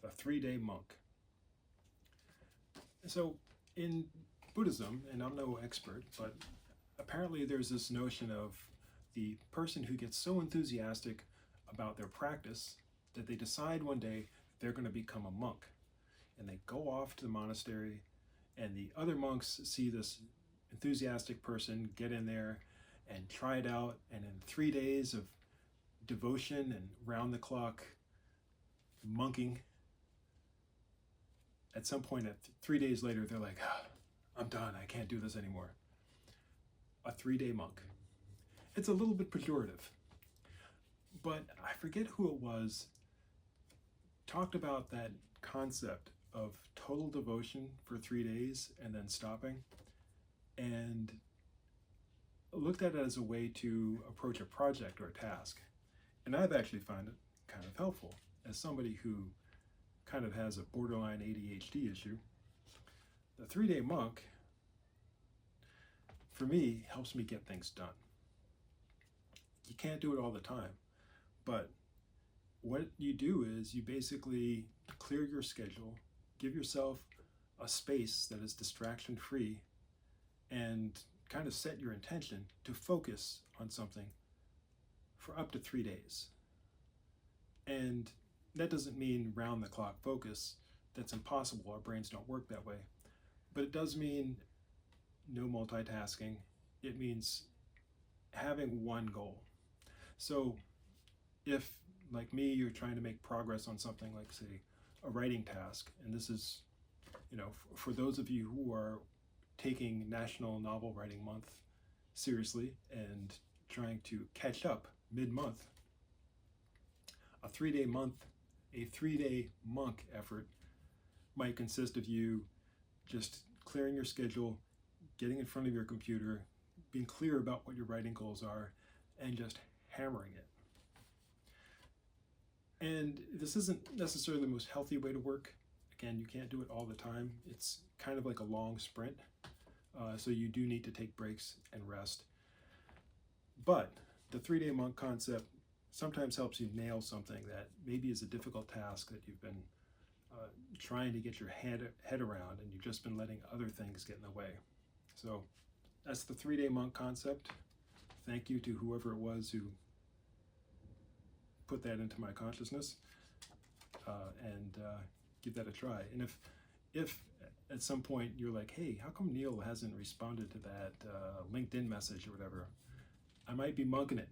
a 3-day monk. So in Buddhism, and I'm no expert, but apparently there's this notion of the person who gets so enthusiastic about their practice that they decide one day they're going to become a monk. And they go off to the monastery, and the other monks see this enthusiastic person get in there and try it out, and in 3 days of devotion and round the clock monking, at some point, 3 days later, they're like, I'm done, I can't do this anymore. A 3-day monk. It's a little bit pejorative, but I forget who it was talked about that concept of total devotion for 3 days and then stopping, and looked at it as a way to approach a project or a task. And I've actually found it kind of helpful as somebody who kind of has a borderline ADHD issue. The 3-day monk, for me, helps me get things done. You can't do it all the time, but what you do is you basically clear your schedule, give yourself a space that is distraction-free, and kind of set your intention to focus on something for up to 3 days. And that doesn't mean round-the-clock focus. That's impossible. Our brains don't work that way. But it does mean no multitasking. It means having one goal. So if, like me, you're trying to make progress on something like, say, a writing task, and this is, for those of you who are taking National Novel Writing Month seriously and trying to catch up mid-month, a 3-day monk effort might consist of you just clearing your schedule, getting in front of your computer, being clear about what your writing goals are, and just hammering it. And this isn't necessarily the most healthy way to work. Again, you can't do it all the time. It's kind of like a long sprint. So you do need to take breaks and rest. But the 3-day monk concept sometimes helps you nail something that maybe is a difficult task that you've been trying to get your head around, and you've just been letting other things get in the way. So that's the 3-day monk concept. Thank you to whoever it was who put that into my consciousness, and give that a try. And if at some point you're like, hey, how come Neil hasn't responded to that LinkedIn message or whatever, I might be monking it.